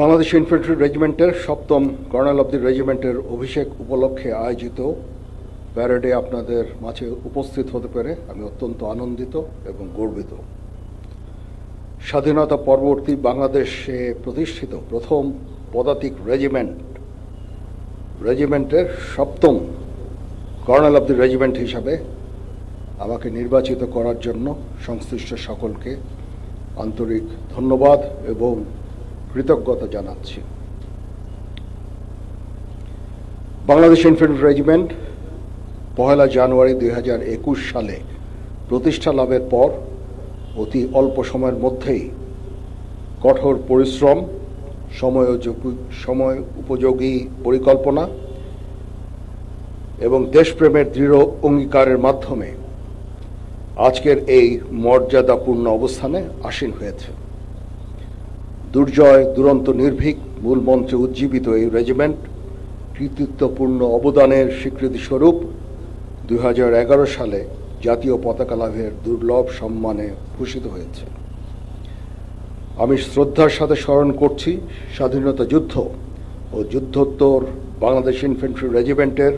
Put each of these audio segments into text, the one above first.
Bangladesh infantry রেজিমেন্টের ৭ম colonel of দি রেজিমেন্টের অভিষেক উপলক্ষে আয়োজিত প্যারেডে আপনাদের মাঝে উপস্থিত হতে পেরে আমি অত্যন্ত আনন্দিত এবং গর্বিত। স্বাধীনতা পরবর্তী বাংলাদেশে প্রতিষ্ঠিত প্রথম পদাতিক রেজিমেন্টের ৭ম কর্নেল অব দি রেজিমেন্ট হিসাবে আমাকে নির্বাচিত করার জন্য সংশ্লিষ্ট সকলকে আন্তরিক ধন্যবাদ এবং কৃতজ্ঞতা জানাচ্ছি। বাংলাদেশ ইনফ্যান্ট্রি রেজিমেন্ট ১ জানুয়ারি ২০২১ সালে প্রতিষ্ঠা লাভের পর অতি অল্প সময়ের মধ্যেই কঠোর পরিশ্রম, সময় উপযোগী পরিকল্পনা এবং দেশপ্রেমের দৃঢ় অঙ্গীকারের মাধ্যমে আজকের এই মর্যাদাপূর্ণ অবস্থানে আসীন হয়েছে। দুর্জয় দুরন্ত নির্ভীক মূল মন্ত্রে উজ্জীবিত এই রেজিমেন্ট কৃতিত্বপূর্ণ অবদানের স্বীকৃতিস্বরূপ ২০১১ সালে জাতীয় পতাকা লাভের দুর্লভ সম্মানে ভূষিত হয়েছে। আমি শ্রদ্ধার সাথে স্মরণ করছি স্বাধীনতা যুদ্ধ ও যুদ্ধোত্তর বাংলাদেশ ইনফ্যান্ট্রি রেজিমেন্টের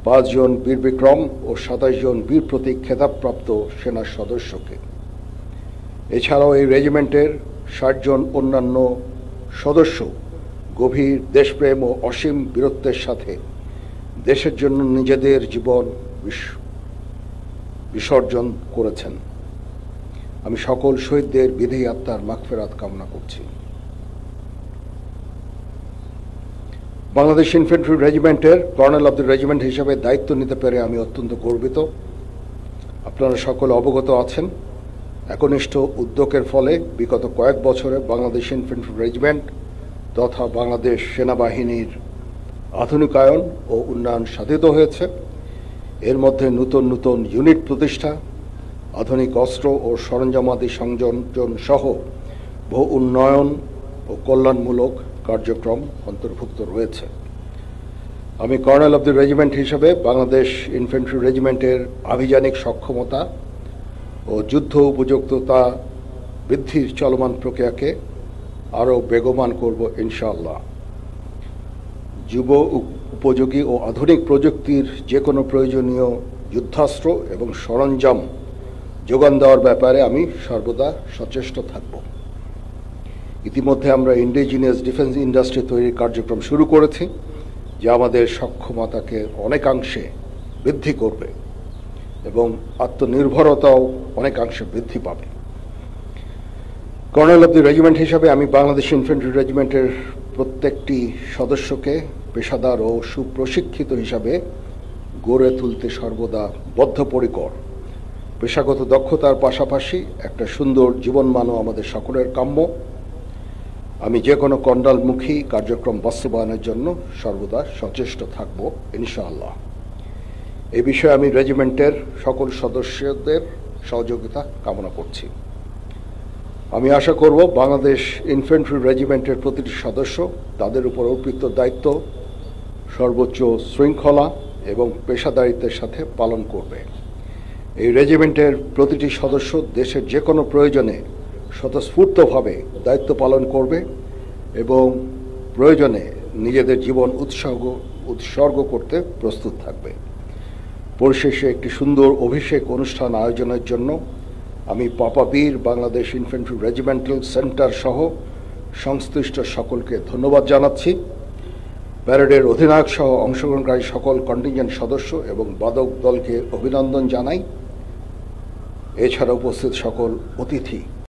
৫ জন বীর বিক্রম ও ২৭ জন বীর প্রতীক খেতাবপ্রাপ্ত সেনা সদস্যকে। এছাড়াও এই রেজিমেন্টের ৬০ জন অন্যান্য সদস্য গভীর দেশপ্রেম ও অসীম বীরত্বের সাথে দেশের জন্য নিজেদের জীবন বিসর্জন করেছেন। আমি সকল শহীদদের বিদেহী আত্মার মাগফিরাত কামনা করছি। বাংলাদেশ ইনফ্যান্ট্রি রেজিমেন্টের কর্নেল অব দি রেজিমেন্ট হিসাবে দায়িত্ব নিতে পেরে আমি অত্যন্ত গর্বিত। আপনারা সকলে অবগত আছেন, একনিষ্ঠ উদ্যোগের ফলে বিগত কয়েক বছরে বাংলাদেশ ইনফ্যান্ট্রি রেজিমেন্ট তথা বাংলাদেশ সেনাবাহিনীর আধুনিকায়ন ও উন্নয়ন সাধিত হয়েছে। এর মধ্যে নতুন নতুন ইউনিট প্রতিষ্ঠা, আধুনিক অস্ত্র ও সরঞ্জামাদি সংযোজন সহ বহু উন্নয়ন ও কল্যাণমূলক কার্যক্রম অন্তর্ভুক্ত রয়েছে। আমি কর্নেল অব দি রেজিমেন্ট হিসেবে বাংলাদেশ ইনফ্যান্ট্রি রেজিমেন্টের আভিযানিক সক্ষমতা ও যুদ্ধ উপযুক্ততা বৃদ্ধির চলমান প্রক্রিয়াকে আরও বেগবান করব ইনশাআল্লাহ। যুব উপযোগী ও আধুনিক প্রযুক্তির যে কোনো প্রয়োজনীয় যুদ্ধাস্ত্র এবং সরঞ্জাম যোগান দেওয়ার ব্যাপারে আমি সর্বদা সচেষ্ট থাকব। ইতিমধ্যে আমরা ইন্ডিজিনিয়াস ডিফেন্স ইন্ডাস্ট্রি তৈরির কার্যক্রম শুরু করেছি, যা আমাদের সক্ষমতাকে অনেকাংশে বৃদ্ধি করবে এবং আত্মনির্ভরতাও অনেকাংশে বৃদ্ধি পাবে। কর্নেল অব দি রেজিমেন্ট হিসাবে আমি বাংলাদেশ ইনফ্যান্ট্রি রেজিমেন্টের প্রত্যেকটি সদস্যকে পেশাদার ও সুপ্রশিক্ষিত হিসাবে গড়ে তুলতে সর্বদা বদ্ধপরিকর। পেশাগত দক্ষতার পাশাপাশি একটা সুন্দর জীবনমানও আমাদের সকলের কাম্য। আমি যে কোনো কণ্ডালমুখী কার্যক্রম বাস্তবায়নের জন্য সর্বদা সচেষ্ট থাকব ইনশাআল্লাহ। এ বিষয়ে আমি রেজিমেন্টের সকল সদস্যদের সহযোগিতা কামনা করছি। আমি আশা করব বাংলাদেশ ইনফ্যান্ট্রি রেজিমেন্টের প্রতিটি সদস্য তাদের উপর অর্পিত দায়িত্ব সর্বোচ্চ শৃঙ্খলা এবং পেশাদারিত্বের সাথে পালন করবে। এই রেজিমেন্টের প্রতিটি সদস্য দেশের যে কোনো প্রয়োজনে স্বতঃস্ফূর্তভাবে দায়িত্ব পালন করবে এবং প্রয়োজনে নিজেদের জীবন উৎসর্গ করতে প্রস্তুত থাকবে। পরিশেষে একটি সুন্দর অভিষেক অনুষ্ঠান আয়োজনের জন্য আমি পাপাবীর বাংলাদেশ ইনফ্যান্ট্রি রেজিমেন্টাল সেন্টার সহ সংশ্লিষ্ট সকলকে ধন্যবাদ জানাচ্ছি। প্যারেডের অধিনায়ক সহ অংশগ্রহণকারী সকল কন্টিনজেন্ট সদস্য এবং বাদক দলকে অভিনন্দন জানাই। এছাড়া উপস্থিত সকল অতিথি